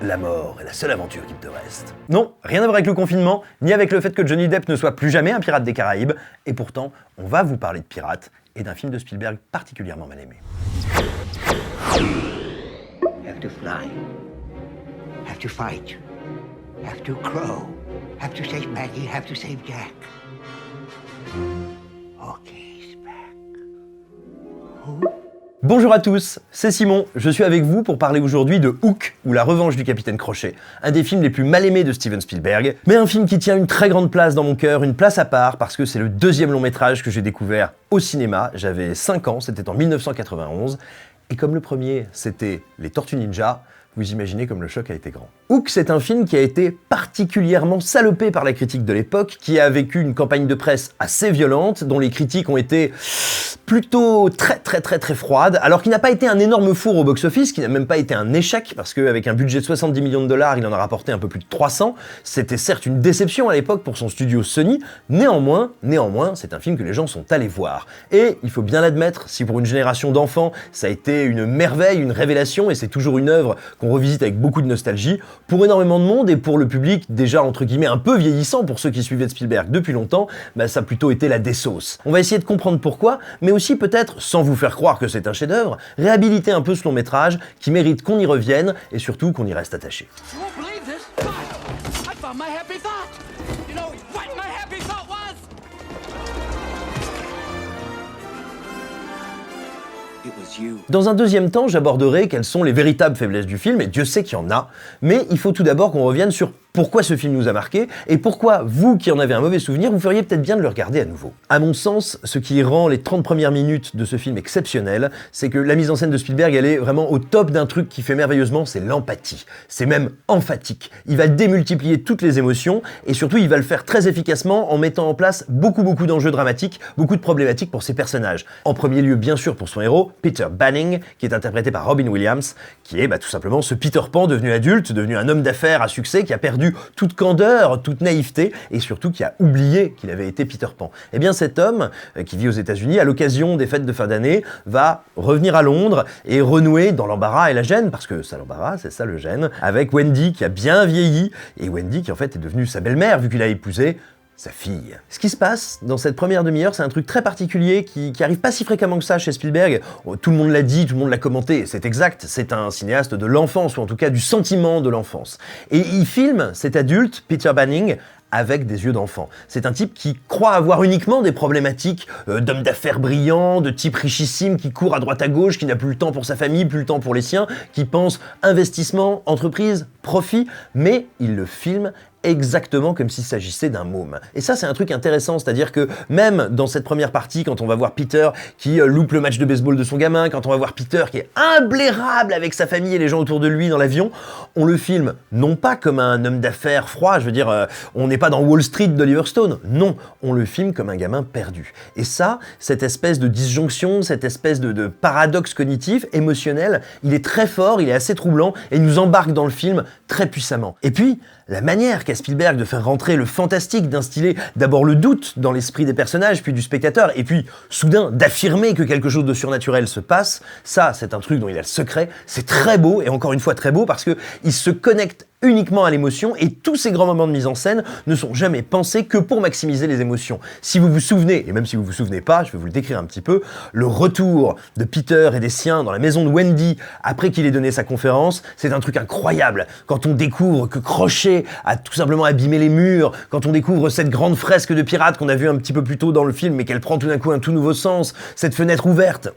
la mort est la seule aventure qui te reste. Non, rien à voir avec le confinement, ni avec le fait que Johnny Depp ne soit plus jamais un pirate des Caraïbes, et pourtant, on va vous parler de pirates et d'un film de Spielberg particulièrement mal aimé. Have to fly, have to fight, have to crow, have to save Maggie, have to save Jack. Okay, back. Bonjour à tous, c'est Simon, je suis avec vous pour parler aujourd'hui de Hook, ou La Revanche du Capitaine Crochet, un des films les plus mal aimés de Steven Spielberg, mais un film qui tient une très grande place dans mon cœur, une place à part, parce que c'est le deuxième long métrage que j'ai découvert au cinéma, j'avais 5 ans, c'était en 1991, et comme le premier c'était Les Tortues Ninja, vous imaginez comme le choc a été grand. Hook, c'est un film qui a été particulièrement salopé par la critique de l'époque, qui a vécu une campagne de presse assez violente, dont les critiques ont été plutôt très froides, alors qu'il n'a pas été un énorme four au box-office, qui n'a même pas été un échec, parce qu'avec un budget de 70 millions de dollars, il en a rapporté un peu plus de 300. C'était certes une déception à l'époque pour son studio Sony, néanmoins, c'est un film que les gens sont allés voir. Et, il faut bien l'admettre, si pour une génération d'enfants, ça a été une merveille, une révélation, et c'est toujours une œuvre qu'on revisite avec beaucoup de nostalgie, pour énormément de monde et pour le public déjà entre guillemets un peu vieillissant pour ceux qui suivaient de Spielberg depuis longtemps, ça a plutôt été la désauce. On va essayer de comprendre pourquoi, mais aussi peut-être, sans vous faire croire que c'est un chef-d'œuvre, réhabiliter un peu ce long métrage qui mérite qu'on y revienne et surtout qu'on y reste attaché. Dans un deuxième temps, j'aborderai quelles sont les véritables faiblesses du film, et Dieu sait qu'il y en a, mais il faut tout d'abord qu'on revienne sur pourquoi ce film nous a marqué, et pourquoi vous qui en avez un mauvais souvenir, vous feriez peut-être bien de le regarder à nouveau. À mon sens, ce qui rend les 30 premières minutes de ce film exceptionnelles, c'est que la mise en scène de Spielberg, elle est vraiment au top d'un truc qui fait merveilleusement, c'est l'empathie. C'est même emphatique. Il va démultiplier toutes les émotions, et surtout il va le faire très efficacement en mettant en place beaucoup d'enjeux dramatiques, beaucoup de problématiques pour ses personnages. En premier lieu, bien sûr, pour son héros, Peter Banning, qui est interprété par Robin Williams, qui est tout simplement ce Peter Pan devenu adulte, devenu un homme d'affaires à succès, qui a perdu toute candeur, toute naïveté, et surtout qui a oublié qu'il avait été Peter Pan. Eh bien cet homme, qui vit aux États-Unis, à l'occasion des fêtes de fin d'année, va revenir à Londres et renouer dans l'embarras et la gêne, parce que ça l'embarras, c'est ça le gêne, avec Wendy qui a bien vieilli, et Wendy qui en fait est devenue sa belle-mère vu qu'il a épousé sa fille. Ce qui se passe dans cette première demi-heure, c'est un truc très particulier qui arrive pas si fréquemment que ça chez Spielberg. Tout le monde l'a dit, tout le monde l'a commenté, c'est exact, c'est un cinéaste de l'enfance, ou en tout cas du sentiment de l'enfance. Et il filme cet adulte, Peter Banning, avec des yeux d'enfant. C'est un type qui croit avoir uniquement des problématiques d'homme d'affaires brillant, de type richissime qui court à droite à gauche, qui n'a plus le temps pour sa famille, plus le temps pour les siens, qui pense investissement, entreprise, profit, mais il le filme exactement comme s'il s'agissait d'un môme. Et ça, c'est un truc intéressant, c'est-à-dire que même dans cette première partie, quand on va voir Peter qui loupe le match de baseball de son gamin, quand on va voir Peter qui est imblairable avec sa famille et les gens autour de lui dans l'avion, on le filme non pas comme un homme d'affaires froid, je veux dire, on n'est pas dans Wall Street d'Oliver Stone, non, on le filme comme un gamin perdu. Et ça, cette espèce de disjonction, cette espèce de paradoxe cognitif, émotionnel, il est très fort, il est assez troublant, et il nous embarque dans le film très puissamment. Et puis, la manière qu'a Spielberg de faire rentrer le fantastique, d'instiller d'abord le doute dans l'esprit des personnages, puis du spectateur, et puis soudain d'affirmer que quelque chose de surnaturel se passe, ça c'est un truc dont il a le secret, c'est très beau, et encore une fois très beau, parce que il se connecte uniquement à l'émotion, et tous ces grands moments de mise en scène ne sont jamais pensés que pour maximiser les émotions. Si vous vous souvenez, et même si vous vous souvenez pas, je vais vous le décrire un petit peu, le retour de Peter et des siens dans la maison de Wendy après qu'il ait donné sa conférence, c'est un truc incroyable. Quand on découvre que Crochet a tout simplement abîmé les murs, quand on découvre cette grande fresque de pirates qu'on a vue un petit peu plus tôt dans le film, mais qu'elle prend tout d'un coup un tout nouveau sens, cette fenêtre ouverte,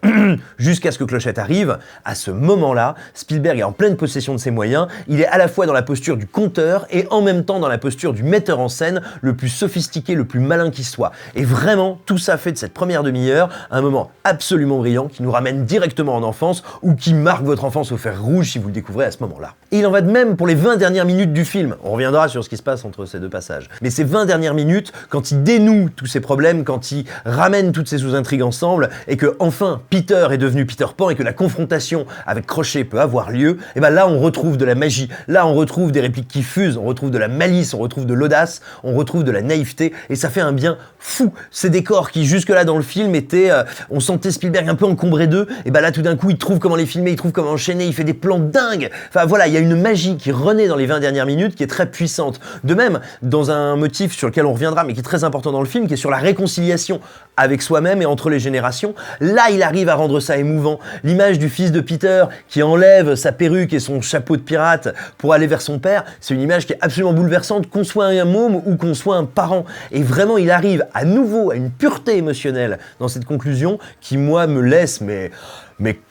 jusqu'à ce que Clochette arrive, à ce moment-là, Spielberg est en pleine possession de ses moyens, il est à la fois dans la posture du conteur et en même temps dans la posture du metteur en scène le plus sophistiqué, le plus malin qui soit. Et vraiment, tout ça fait de cette première demi-heure un moment absolument brillant qui nous ramène directement en enfance ou qui marque votre enfance au fer rouge si vous le découvrez à ce moment-là. Et il en va de même pour les 20 dernières minutes du film. On reviendra sur ce qui se passe entre ces deux passages. Mais ces 20 dernières minutes, quand il dénoue tous ces problèmes, quand il ramène toutes ces sous-intrigues ensemble et que enfin Peter est devenu Peter Pan et que la confrontation avec Crochet peut avoir lieu, et ben là on retrouve de la magie. Là on retrouve retrouve des répliques qui fusent, on retrouve de la malice, on retrouve de l'audace, on retrouve de la naïveté, et ça fait un bien fou. Ces décors qui jusque-là dans le film étaient, on sentait Spielberg un peu encombré d'eux, et bah là tout d'un coup il trouve comment les filmer, il trouve comment enchaîner, il fait des plans dingues. Enfin voilà, il y a une magie qui renaît dans les 20 dernières minutes qui est très puissante. De même, dans un motif sur lequel on reviendra, mais qui est très important dans le film, qui est sur la réconciliation avec soi-même et entre les générations, là il arrive à rendre ça émouvant. L'image du fils de Peter qui enlève sa perruque et son chapeau de pirate pour aller vers son père, c'est une image qui est absolument bouleversante, qu'on soit un môme ou qu'on soit un parent. Et vraiment, il arrive à nouveau à une pureté émotionnelle dans cette conclusion qui, moi, me laisse, mais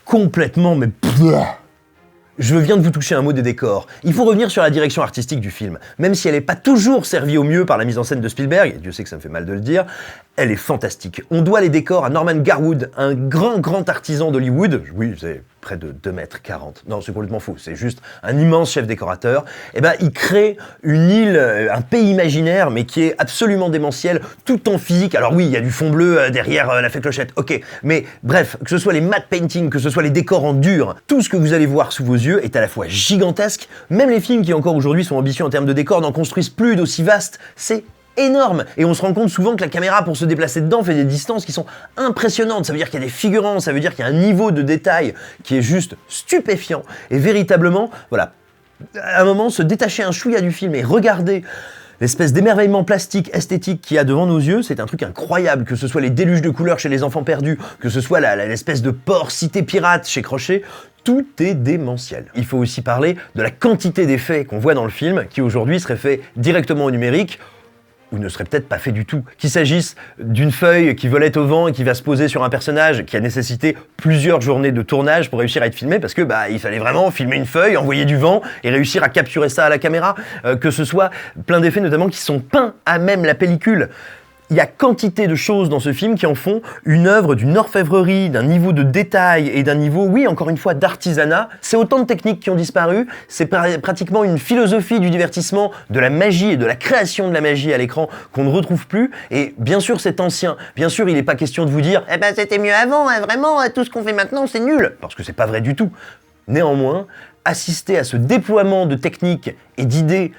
complètement, Je viens de vous toucher un mot des décors. Il faut revenir sur la direction artistique du film. Même si elle n'est pas toujours servie au mieux par la mise en scène de Spielberg, et Dieu sait que ça me fait mal de le dire, elle est fantastique. On doit les décors à Norman Garwood, un grand artisan d'Hollywood. Oui, c'est près de 2,40 m. Non, c'est complètement faux. C'est juste un immense chef décorateur. Et ben, il crée une île, un pays imaginaire, mais qui est absolument démentiel, tout en physique. Alors oui, il y a du fond bleu derrière la fée Clochette, ok. Mais bref, que ce soit les matte paintings, que ce soit les décors en dur, tout ce que vous allez voir sous vos yeux est à la fois gigantesque. Même les films qui encore aujourd'hui sont ambitieux en termes de décors n'en construisent plus d'aussi vastes. C'est énorme, et on se rend compte souvent que la caméra pour se déplacer dedans fait des distances qui sont impressionnantes. Ça veut dire qu'il y a des figurants, ça veut dire qu'il y a un niveau de détail qui est juste stupéfiant, et véritablement, voilà, à un moment se détacher un chouïa du film et regarder l'espèce d'émerveillement plastique, esthétique qu'il y a devant nos yeux, c'est un truc incroyable, que ce soit les déluges de couleurs chez les enfants perdus, que ce soit l'espèce de port cité pirate chez Crochet, tout est démentiel. Il faut aussi parler de la quantité d'effets qu'on voit dans le film, qui aujourd'hui seraient faits directement au numérique, ou ne serait peut-être pas fait du tout. Qu'il s'agisse d'une feuille qui volait au vent et qui va se poser sur un personnage qui a nécessité plusieurs journées de tournage pour réussir à être filmé, parce que il fallait vraiment filmer une feuille, envoyer du vent et réussir à capturer ça à la caméra. Que ce soit plein d'effets notamment qui sont peints à même la pellicule. Il y a quantité de choses dans ce film qui en font une œuvre d'une orfèvrerie, d'un niveau de détail et d'un niveau, oui, encore une fois, d'artisanat. C'est autant de techniques qui ont disparu, c'est pratiquement une philosophie du divertissement, de la magie et de la création de la magie à l'écran qu'on ne retrouve plus. Et bien sûr, c'est ancien. Bien sûr, il n'est pas question de vous dire « Eh ben, c'était mieux avant, hein, vraiment, tout ce qu'on fait maintenant, c'est nul !» Parce que c'est pas vrai du tout. Néanmoins, assister à ce déploiement de techniques et d'idées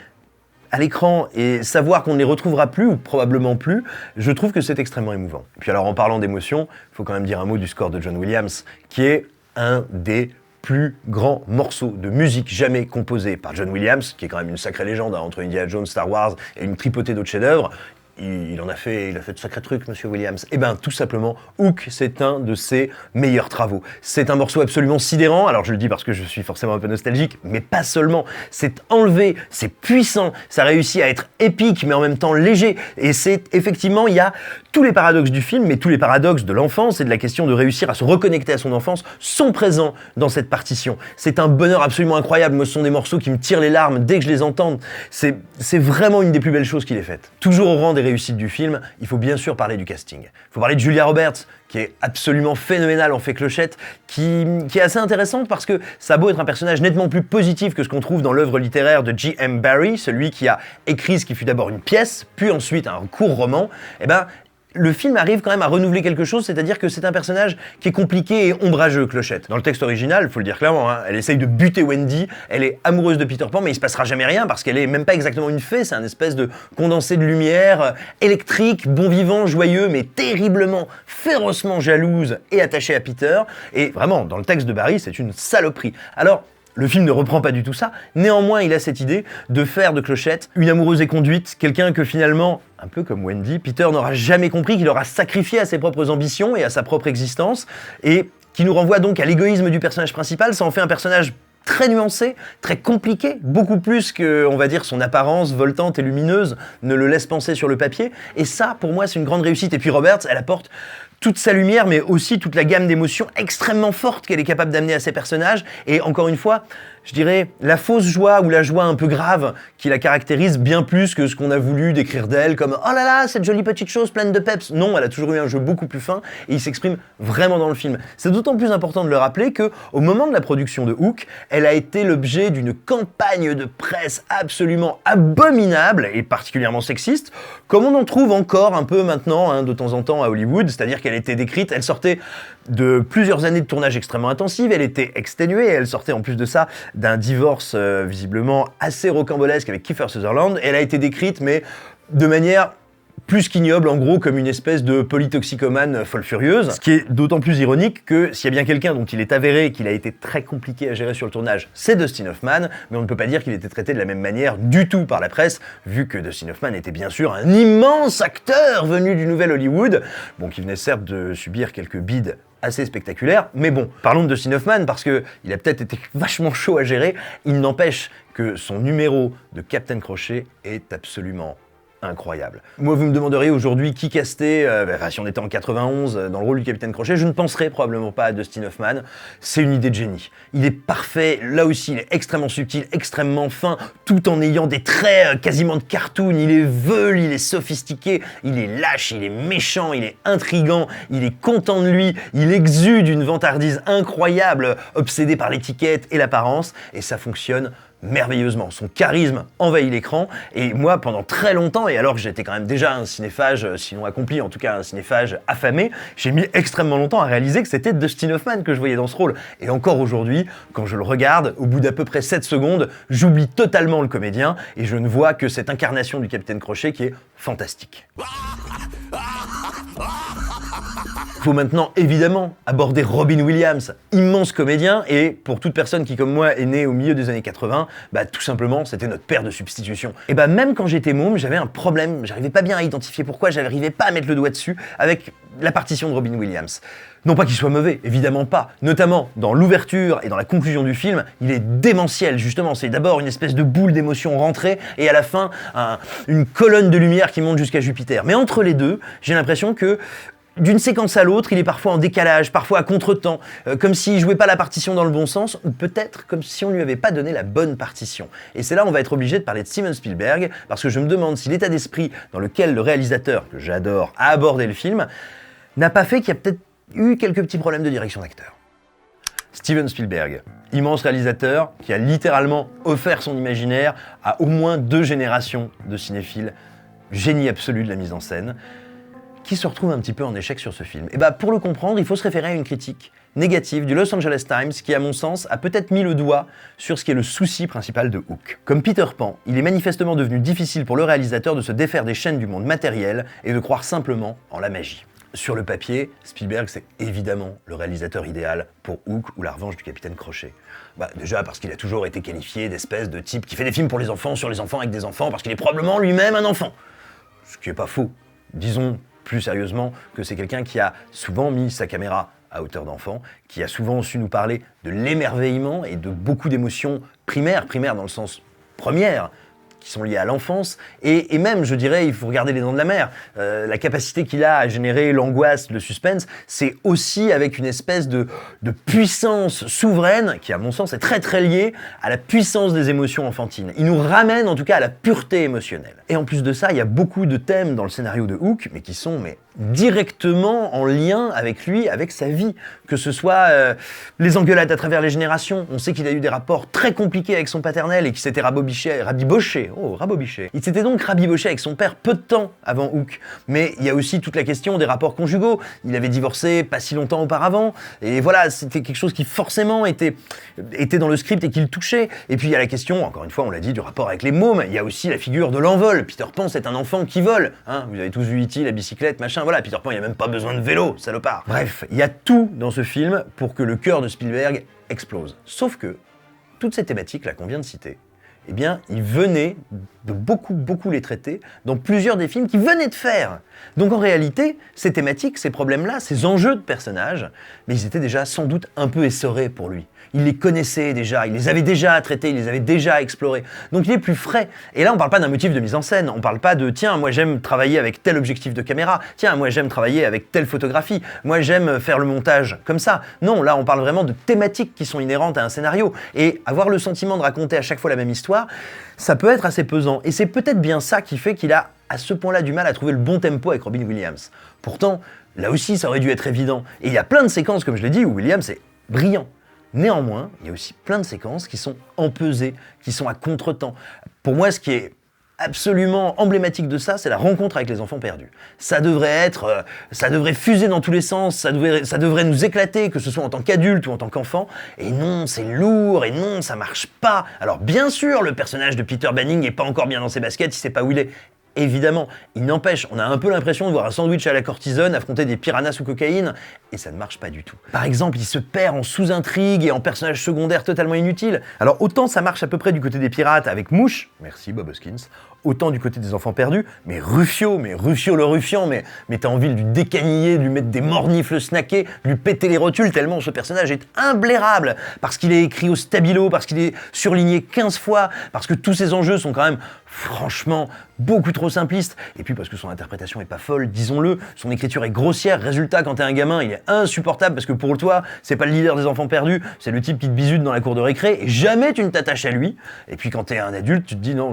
à l'écran et savoir qu'on ne les retrouvera plus, ou probablement plus, je trouve que c'est extrêmement émouvant. Puis alors, en parlant d'émotion, il faut quand même dire un mot du score de John Williams, qui est un des plus grands morceaux de musique jamais composés par John Williams, qui est quand même une sacrée légende, hein, entre Indiana Jones, Star Wars et une tripotée d'autres chefs-d'œuvre. Il a fait de sacrés trucs, Monsieur Williams. Eh ben, tout simplement, Hook, c'est un de ses meilleurs travaux. C'est un morceau absolument sidérant. Alors, je le dis parce que je suis forcément un peu nostalgique, mais pas seulement. C'est enlevé, c'est puissant, ça réussit à être épique, mais en même temps léger. Et c'est, effectivement, il y a tous les paradoxes du film, mais tous les paradoxes de l'enfance et de la question de réussir à se reconnecter à son enfance sont présents dans cette partition. C'est un bonheur absolument incroyable. Moi, ce sont des morceaux qui me tirent les larmes dès que je les entends. C'est vraiment une des plus belles choses qu'il ait faites. Toujours au rang des réussites du film, il faut bien sûr parler du casting. Il faut parler de Julia Roberts, qui est absolument phénoménale en fée Clochette, qui est assez intéressante parce que ça a beau être un personnage nettement plus positif que ce qu'on trouve dans l'œuvre littéraire de J.M. Barrie, celui qui a écrit ce qui fut d'abord une pièce, puis ensuite un court roman, eh ben, le film arrive quand même à renouveler quelque chose, c'est-à-dire que c'est un personnage qui est compliqué et ombrageux, Clochette. Dans le texte original, faut le dire clairement, hein, elle essaye de buter Wendy, elle est amoureuse de Peter Pan, mais il se passera jamais rien parce qu'elle est même pas exactement une fée, c'est un espèce de condensé de lumière, électrique, bon vivant, joyeux, mais terriblement, férocement jalouse et attachée à Peter. Et vraiment, dans le texte de Barrie, c'est une saloperie. Alors, le film ne reprend pas du tout ça, néanmoins il a cette idée de faire de Clochette une amoureuse éconduite, quelqu'un que finalement, un peu comme Wendy, Peter n'aura jamais compris, qu'il aura sacrifié à ses propres ambitions et à sa propre existence, et qui nous renvoie donc à l'égoïsme du personnage principal. Ça en fait un personnage très nuancé, très compliqué, beaucoup plus que, on va dire, son apparence voltante et lumineuse ne le laisse penser sur le papier, et ça, pour moi, c'est une grande réussite. Et puis Roberts, elle apporte toute sa lumière, mais aussi toute la gamme d'émotions extrêmement fortes qu'elle est capable d'amener à ses personnages. Et encore une fois, je dirais, la fausse joie ou la joie un peu grave qui la caractérise bien plus que ce qu'on a voulu décrire d'elle comme « Oh là là, cette jolie petite chose pleine de peps ». Non, elle a toujours eu un jeu beaucoup plus fin et il s'exprime vraiment dans le film. C'est d'autant plus important de le rappeler qu'au moment de la production de Hook, elle a été l'objet d'une campagne de presse absolument abominable et particulièrement sexiste, comme on en trouve encore un peu maintenant, hein, de temps en temps à Hollywood, c'est-à-dire qu'elle était décrite, elle sortait de plusieurs années de tournage extrêmement intensive, elle était exténuée, elle sortait en plus de ça d'un divorce visiblement assez rocambolesque avec Kiefer Sutherland, et elle a été décrite, mais de manière plus qu'ignoble, en gros, comme une espèce de polytoxicomane folle furieuse. Ce qui est d'autant plus ironique que s'il y a bien quelqu'un dont il est avéré qu'il a été très compliqué à gérer sur le tournage, c'est Dustin Hoffman, mais on ne peut pas dire qu'il était traité de la même manière du tout par la presse, vu que Dustin Hoffman était bien sûr un immense acteur venu du nouvel Hollywood, bon, qui venait certes de subir quelques bides assez spectaculaires, mais bon, parlons de Dustin Hoffman parce que il a peut-être été vachement chaud à gérer, il n'empêche que son numéro de Captain Crochet est absolument incroyable. Moi, vous me demanderiez aujourd'hui qui castait, si on était en 91 dans le rôle du Capitaine Crochet, je ne penserais probablement pas à Dustin Hoffman. C'est une idée de génie. Il est parfait, là aussi, il est extrêmement subtil, extrêmement fin, tout en ayant des traits quasiment de cartoon. Il est veule, il est sophistiqué, il est lâche, il est méchant, il est intriguant, il est content de lui, il exude une vantardise incroyable, obsédé par l'étiquette et l'apparence, et ça fonctionne merveilleusement. Son charisme envahit l'écran, et moi, pendant très longtemps, et alors que j'étais quand même déjà un cinéphage, sinon accompli, en tout cas un cinéphage affamé, j'ai mis extrêmement longtemps à réaliser que c'était Dustin Hoffman que je voyais dans ce rôle. Et encore aujourd'hui, quand je le regarde, au bout d'à peu près 7 secondes, j'oublie totalement le comédien, et je ne vois que cette incarnation du Capitaine Crochet qui est fantastique. Il faut maintenant évidemment aborder Robin Williams, immense comédien, et pour toute personne qui comme moi est née au milieu des années 80, tout simplement c'était notre père de substitution. Et même quand j'étais môme, j'avais un problème, j'arrivais pas bien à identifier pourquoi, j'arrivais pas à mettre le doigt dessus avec la partition de Robin Williams. Non pas qu'il soit mauvais, évidemment pas. Notamment dans l'ouverture et dans la conclusion du film, il est démentiel justement. C'est d'abord une espèce de boule d'émotion rentrée et à la fin une colonne de lumière qui monte jusqu'à Jupiter. Mais entre les deux, j'ai l'impression que d'une séquence à l'autre, il est parfois en décalage, parfois à contretemps, comme s'il jouait pas la partition dans le bon sens, ou peut-être comme si on lui avait pas donné la bonne partition. Et c'est là où on va être obligé de parler de Steven Spielberg, parce que je me demande si l'état d'esprit dans lequel le réalisateur, que j'adore, a abordé le film, n'a pas fait qu'il y a peut-être eu quelques petits problèmes de direction d'acteur. Steven Spielberg, immense réalisateur qui a littéralement offert son imaginaire à au moins 2 générations de cinéphiles, génie absolu de la mise en scène, qui se retrouve un petit peu en échec sur ce film. Et pour le comprendre, il faut se référer à une critique négative du Los Angeles Times qui, à mon sens, a peut-être mis le doigt sur ce qui est le souci principal de Hook. Comme Peter Pan, il est manifestement devenu difficile pour le réalisateur de se défaire des chaînes du monde matériel et de croire simplement en la magie. Sur le papier, Spielberg, c'est évidemment le réalisateur idéal pour Hook ou La Revanche du Capitaine Crochet. Déjà parce qu'il a toujours été qualifié d'espèce de type qui fait des films pour les enfants, sur les enfants, avec des enfants, parce qu'il est probablement lui-même un enfant. Ce qui n'est pas faux. Disons plus sérieusement que c'est quelqu'un qui a souvent mis sa caméra à hauteur d'enfant, qui a souvent su nous parler de l'émerveillement et de beaucoup d'émotions primaires dans le sens première, qui sont liées à l'enfance, et même, je dirais, il faut regarder Les Dents de la Mer. La capacité qu'il a à générer l'angoisse, le suspense, c'est aussi avec une espèce de puissance souveraine, qui à mon sens est très très liée à la puissance des émotions enfantines. Il nous ramène en tout cas à la pureté émotionnelle. Et en plus de ça, il y a beaucoup de thèmes dans le scénario de Hook, mais qui sont directement en lien avec lui, avec sa vie. Que ce soit les engueulades à travers les générations. On sait qu'il a eu des rapports très compliqués avec son paternel et qu'il s'était rabiboché. Il s'était donc rabiboché avec son père peu de temps avant Hook. Mais il y a aussi toute la question des rapports conjugaux. Il avait divorcé pas si longtemps auparavant. Et voilà, c'était quelque chose qui forcément était dans le script et qui le touchait. Et puis il y a la question, encore une fois, on l'a dit, du rapport avec les mômes. Il y a aussi la figure de l'envol. Peter Pan, c'est un enfant qui vole. Vous avez tous vu E.T., la bicyclette, machin. Voilà, Peter Pan, il n'y a même pas besoin de vélo, salopard. Bref, il y a tout dans ce film pour que le cœur de Spielberg explose. Sauf que toutes ces thématiques-là qu'on vient de citer, il venait de beaucoup les traiter dans plusieurs des films qu'il venait de faire. Donc en réalité, ces thématiques, ces problèmes-là, ces enjeux de personnages, ils étaient déjà sans doute un peu essorés pour lui. Il les connaissait déjà, il les avait déjà traités, il les avait déjà explorés. Donc il est plus frais. Et là, on parle pas d'un motif de mise en scène, on parle pas de « tiens, moi j'aime travailler avec tel objectif de caméra, tiens, moi j'aime travailler avec telle photographie, moi j'aime faire le montage comme ça ». Non, là, on parle vraiment de thématiques qui sont inhérentes à un scénario. Et avoir le sentiment de raconter à chaque fois la même histoire, ça peut être assez pesant. Et c'est peut-être bien ça qui fait qu'il a à ce point-là du mal à trouver le bon tempo avec Robin Williams. Pourtant, là aussi, ça aurait dû être évident. Et il y a plein de séquences, comme je l'ai dit, où Williams est brillant. Néanmoins, il y a aussi plein de séquences qui sont empesées, qui sont à contretemps. Pour moi, ce qui est absolument emblématique de ça, c'est la rencontre avec les enfants perdus. Ça devrait fuser dans tous les sens, ça devrait nous éclater, que ce soit en tant qu'adulte ou en tant qu'enfant, et non, c'est lourd, et non, ça marche pas. Alors bien sûr, le personnage de Peter Banning est pas encore bien dans ses baskets, il sait pas où il est. Évidemment, il n'empêche, on a un peu l'impression de voir un sandwich à la cortisone affronter des piranhas sous cocaïne, et ça ne marche pas du tout. Par exemple, il se perd en sous-intrigue et en personnages secondaires totalement inutiles. Alors autant ça marche à peu près du côté des pirates avec Mouche, merci Bob Hoskins, autant du côté des enfants perdus, mais Rufio le ruffian, mais t'as envie de lui décaniller, de lui mettre des mornifles snackés, de lui péter les rotules tellement ce personnage est imblairable, parce qu'il est écrit au stabilo, parce qu'il est surligné 15 fois, parce que tous ses enjeux sont quand même, franchement, beaucoup trop simplistes, et puis parce que son interprétation est pas folle, disons-le, son écriture est grossière, résultat, quand t'es un gamin, il est insupportable, parce que pour toi, c'est pas le leader des enfants perdus, c'est le type qui te bisute dans la cour de récré, et jamais tu ne t'attaches à lui, et puis quand t'es un adulte, tu te dis non,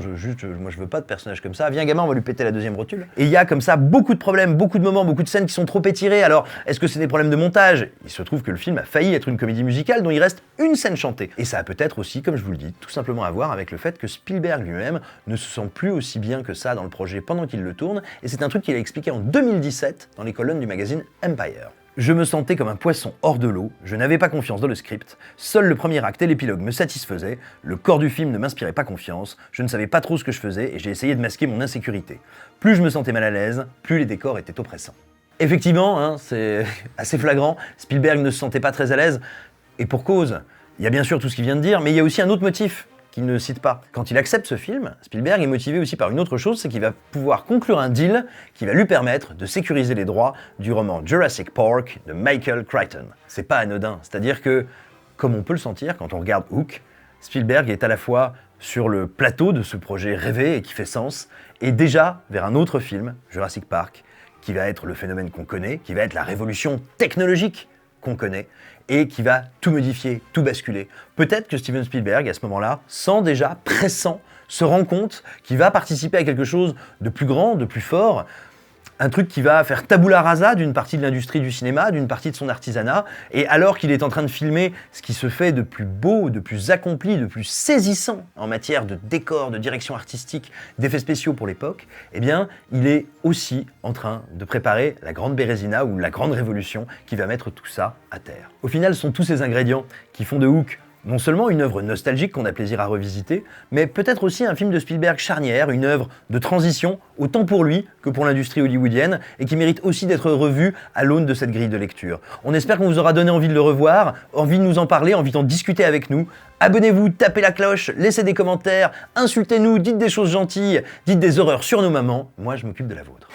moi je veux pas de personnage comme ça, viens gamin, on va lui péter la deuxième rotule. Et il y a comme ça beaucoup de problèmes, beaucoup de moments, beaucoup de scènes qui sont trop étirées. Alors, est-ce que c'est des problèmes de montage? Il se trouve que le film a failli être une comédie musicale dont il reste une scène chantée. Et ça a peut-être aussi, comme je vous le dis, tout simplement à voir avec le fait que Spielberg lui-même ne se sent plus aussi bien que ça dans le projet pendant qu'il le tourne, et c'est un truc qu'il a expliqué en 2017 dans les colonnes du magazine Empire. Je me sentais comme un poisson hors de l'eau, je n'avais pas confiance dans le script, seul le premier acte et l'épilogue me satisfaisaient, le corps du film ne m'inspirait pas confiance, je ne savais pas trop ce que je faisais et j'ai essayé de masquer mon insécurité. Plus je me sentais mal à l'aise, plus les décors étaient oppressants. Effectivement, hein, c'est assez flagrant, Spielberg ne se sentait pas très à l'aise, et pour cause. Il y a bien sûr tout ce qu'il vient de dire, mais il y a aussi un autre motif qu'il ne cite pas. Quand il accepte ce film, Spielberg est motivé aussi par une autre chose, c'est qu'il va pouvoir conclure un deal qui va lui permettre de sécuriser les droits du roman Jurassic Park de Michael Crichton. C'est pas anodin, c'est-à-dire que, comme on peut le sentir quand on regarde Hook, Spielberg est à la fois sur le plateau de ce projet rêvé et qui fait sens, et déjà vers un autre film, Jurassic Park, qui va être le phénomène qu'on connaît, qui va être la révolution technologique qu'on connaît, et qui va tout modifier, tout basculer. Peut-être que Steven Spielberg, à ce moment-là, sent déjà, pressant, se rend compte qu'il va participer à quelque chose de plus grand, de plus fort, un truc qui va faire tabula rasa d'une partie de l'industrie du cinéma, d'une partie de son artisanat, et alors qu'il est en train de filmer ce qui se fait de plus beau, de plus accompli, de plus saisissant en matière de décor, de direction artistique, d'effets spéciaux pour l'époque, eh bien, il est aussi en train de préparer la grande Bérésina ou la grande révolution qui va mettre tout ça à terre. Au final, ce sont tous ces ingrédients qui font de Hook non seulement une œuvre nostalgique qu'on a plaisir à revisiter, mais peut-être aussi un film de Spielberg charnière, une œuvre de transition, autant pour lui que pour l'industrie hollywoodienne, et qui mérite aussi d'être revu à l'aune de cette grille de lecture. On espère qu'on vous aura donné envie de le revoir, envie de nous en parler, envie d'en discuter avec nous. Abonnez-vous, tapez la cloche, laissez des commentaires, insultez-nous, dites des choses gentilles, dites des horreurs sur nos mamans. Moi, je m'occupe de la vôtre.